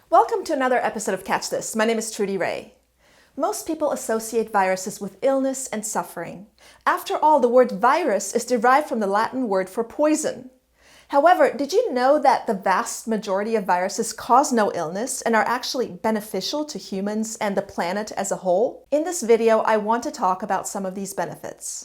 Welcome to another episode of Catch This. My name is Trudy Ray. Most people associate viruses with illness and suffering. After all, the word virus is derived from the Latin word for poison. However, did you know that the vast majority of viruses cause no illness and are actually beneficial to humans and the planet as a whole? In this video, I want to talk about some of these benefits.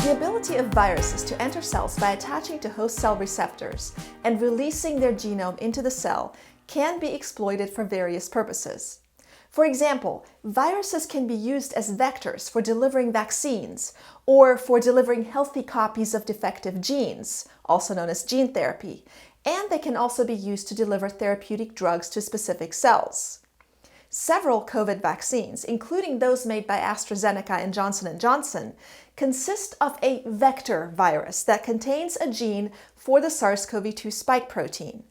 The ability of viruses to enter cells by attaching to host cell receptors and releasing their genome into the cell can be exploited for various purposes. For example, viruses can be used as vectors for delivering vaccines or for delivering healthy copies of defective genes, also known as gene therapy, and they can also be used to deliver therapeutic drugs to specific cells. Several COVID vaccines, including those made by AstraZeneca and Johnson & Johnson, consist of a vector virus that contains a gene for the SARS-CoV-2 spike protein.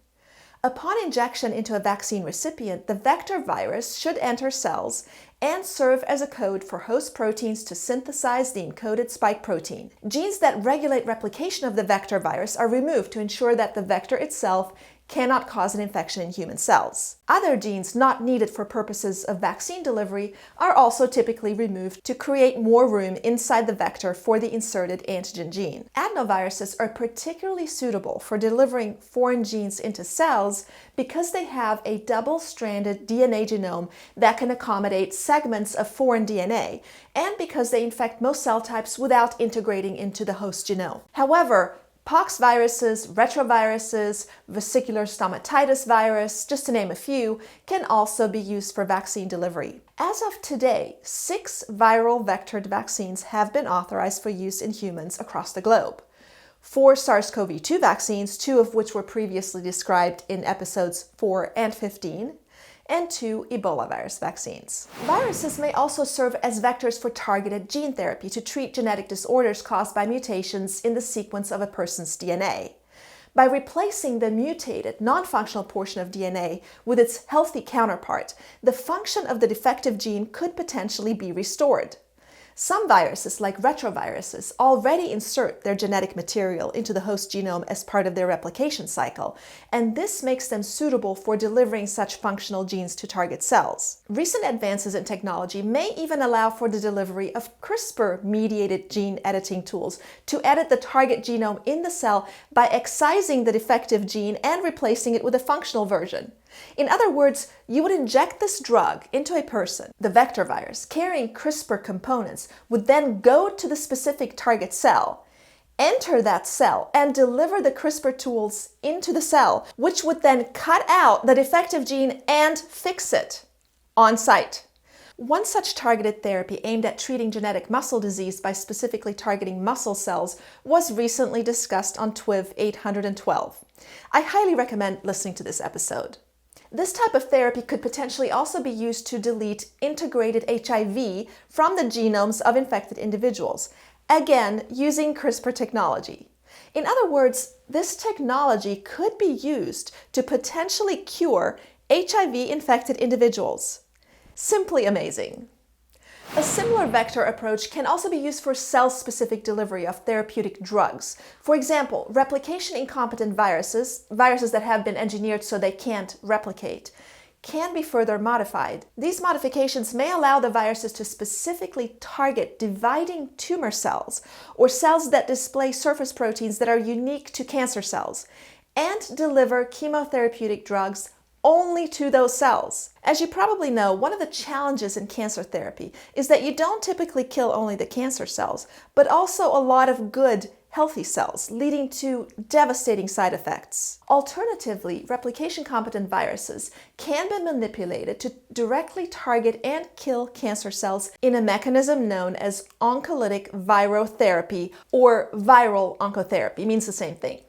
Upon injection into a vaccine recipient, the vector virus should enter cells and serve as a code for host proteins to synthesize the encoded spike protein. Genes that regulate replication of the vector virus are removed to ensure that the vector itself cannot cause an infection in human cells. Other genes not needed for purposes of vaccine delivery are also typically removed to create more room inside the vector for the inserted antigen gene. Adenoviruses are particularly suitable for delivering foreign genes into cells because they have a double-stranded DNA genome that can accommodate segments of foreign DNA, and because they infect most cell types without integrating into the host genome. However, pox viruses, retroviruses, vesicular stomatitis virus, just to name a few, can also be used for vaccine delivery. As of today, 6 viral vectored vaccines have been authorized for use in humans across the globe. 4 SARS-CoV-2 vaccines, 2 of which were previously described in episodes 4 and 15, and 2 Ebola virus vaccines. Viruses may also serve as vectors for targeted gene therapy to treat genetic disorders caused by mutations in the sequence of a person's DNA. By replacing the mutated, non-functional portion of DNA with its healthy counterpart, the function of the defective gene could potentially be restored. Some viruses, like retroviruses, already insert their genetic material into the host genome as part of their replication cycle, and this makes them suitable for delivering such functional genes to target cells. Recent advances in technology may even allow for the delivery of CRISPR-mediated gene editing tools to edit the target genome in the cell by excising the defective gene and replacing it with a functional version. In other words, you would inject this drug into a person. The vector virus, carrying CRISPR components, would then go to the specific target cell, enter that cell, and deliver the CRISPR tools into the cell, which would then cut out the defective gene and fix it on site. One such targeted therapy aimed at treating genetic muscle disease by specifically targeting muscle cells was recently discussed on TWIV 812. I highly recommend listening to this episode. This type of therapy could potentially also be used to delete integrated HIV from the genomes of infected individuals, again using CRISPR technology. In other words, this technology could be used to potentially cure HIV-infected individuals. Simply amazing. A similar vector approach can also be used for cell-specific delivery of therapeutic drugs. For example, replication-incompetent viruses that have been engineered so they can't replicate, can be further modified. These modifications may allow the viruses to specifically target dividing tumor cells or cells that display surface proteins that are unique to cancer cells, and deliver chemotherapeutic drugs only to those cells. As you probably know, one of the challenges in cancer therapy is that you don't typically kill only the cancer cells, but also a lot of good, healthy cells, leading to devastating side effects. Alternatively, replication-competent viruses can be manipulated to directly target and kill cancer cells in a mechanism known as oncolytic virotherapy, or viral oncotherapy. It means the same thing.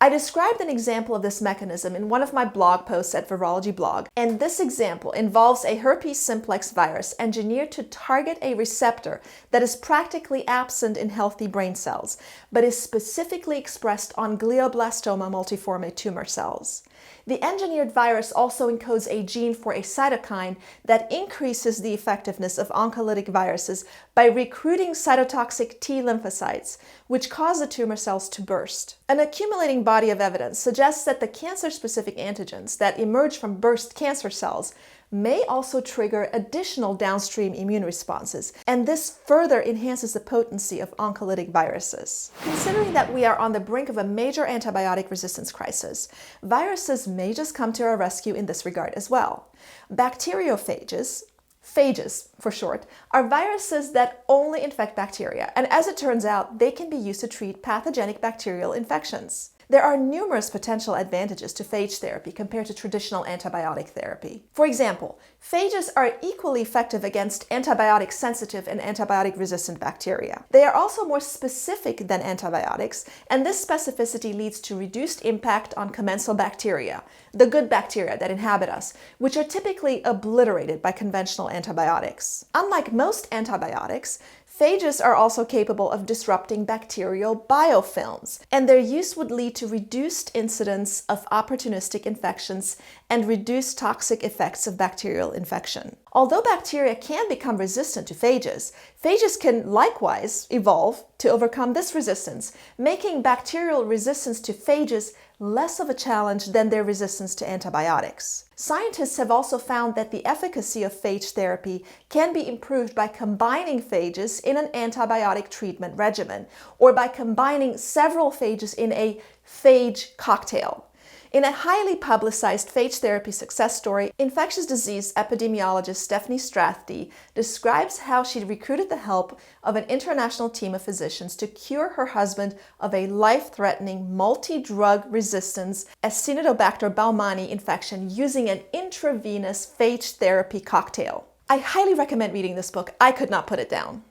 I described an example of this mechanism in one of my blog posts at Virology Blog, and this example involves a herpes simplex virus engineered to target a receptor that is practically absent in healthy brain cells, but is specifically expressed on glioblastoma multiforme tumor cells. The engineered virus also encodes a gene for a cytokine that increases the effectiveness of oncolytic viruses by recruiting cytotoxic T lymphocytes, which cause the tumor cells to burst. An accumulating body of evidence suggests that the cancer-specific antigens that emerge from burst cancer cells may also trigger additional downstream immune responses, and this further enhances the potency of oncolytic viruses. Considering that we are on the brink of a major antibiotic resistance crisis, viruses may just come to our rescue in this regard as well. Bacteriophages, phages for short, are viruses that only infect bacteria, and as it turns out, they can be used to treat pathogenic bacterial infections. There are numerous potential advantages to phage therapy compared to traditional antibiotic therapy. For example, phages are equally effective against antibiotic-sensitive and antibiotic-resistant bacteria. They are also more specific than antibiotics, and this specificity leads to reduced impact on commensal bacteria, the good bacteria that inhabit us, which are typically obliterated by conventional antibiotics. Unlike most antibiotics, phages are also capable of disrupting bacterial biofilms, and their use would lead to reduced incidence of opportunistic infections and reduced toxic effects of bacterial infection. Although bacteria can become resistant to phages, phages can likewise evolve to overcome this resistance, making bacterial resistance to phages less of a challenge than their resistance to antibiotics. Scientists have also found that the efficacy of phage therapy can be improved by combining phages in an antibiotic treatment regimen, or by combining several phages in a phage cocktail. In a highly publicized phage therapy success story, infectious disease epidemiologist Stephanie Strathdee describes how she recruited the help of an international team of physicians to cure her husband of a life-threatening multi-drug resistance Acinetobacter baumannii infection using an intravenous phage therapy cocktail. I highly recommend reading this book. I could not put it down.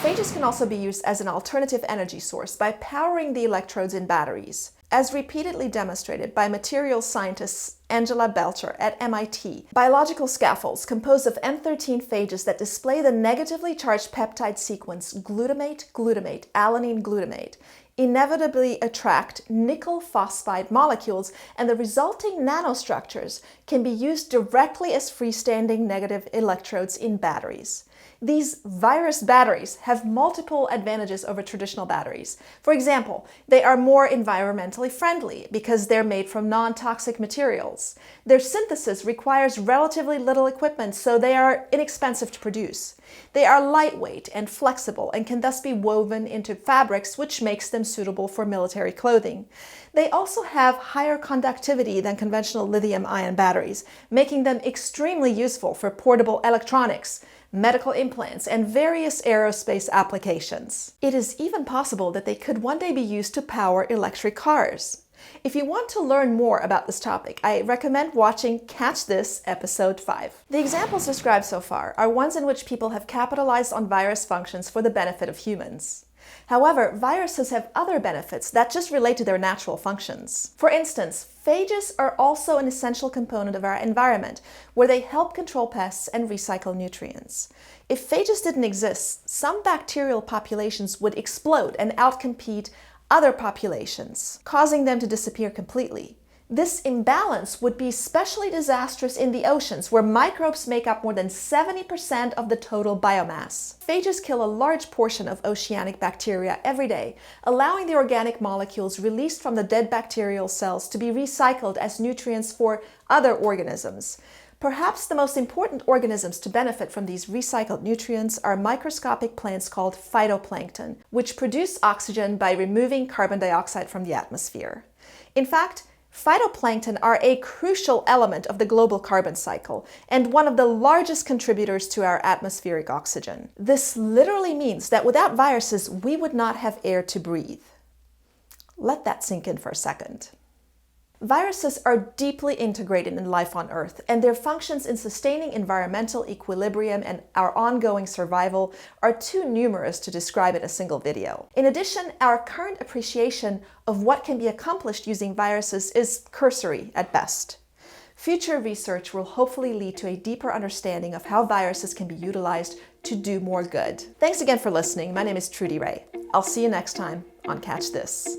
Phages can also be used as an alternative energy source by powering the electrodes in batteries. As repeatedly demonstrated by materials scientist Angela Belcher at MIT, biological scaffolds composed of M13 phages that display the negatively charged peptide sequence glutamate, alanine glutamate, inevitably attract nickel phosphide molecules, and the resulting nanostructures can be used directly as freestanding negative electrodes in batteries. These virus batteries have multiple advantages over traditional batteries. For example, they are more environmentally friendly because they're made from non-toxic materials. Their synthesis requires relatively little equipment, so they are inexpensive to produce. They are lightweight and flexible and can thus be woven into fabrics, which makes them suitable for military clothing. They also have higher conductivity than conventional lithium-ion batteries, making them extremely useful for portable electronics, medical implants, and various aerospace applications. It is even possible that they could one day be used to power electric cars. If you want to learn more about this topic, I recommend watching Catch This Episode 5. The examples described so far are ones in which people have capitalized on virus functions for the benefit of humans. However, viruses have other benefits that just relate to their natural functions. For instance, phages are also an essential component of our environment, where they help control pests and recycle nutrients. If phages didn't exist, some bacterial populations would explode and outcompete other populations, causing them to disappear completely. This imbalance would be especially disastrous in the oceans, where microbes make up more than 70% of the total biomass. Phages kill a large portion of oceanic bacteria every day, allowing the organic molecules released from the dead bacterial cells to be recycled as nutrients for other organisms. Perhaps the most important organisms to benefit from these recycled nutrients are microscopic plants called phytoplankton, which produce oxygen by removing carbon dioxide from the atmosphere. In fact, phytoplankton are a crucial element of the global carbon cycle and one of the largest contributors to our atmospheric oxygen. This literally means that without viruses, we would not have air to breathe. Let that sink in for a second. Viruses are deeply integrated in life on Earth, and their functions in sustaining environmental equilibrium and our ongoing survival are too numerous to describe in a single video. In addition, our current appreciation of what can be accomplished using viruses is cursory at best. Future research will hopefully lead to a deeper understanding of how viruses can be utilized to do more good. Thanks again for listening. My name is Trudy Ray. I'll see you next time on Catch This.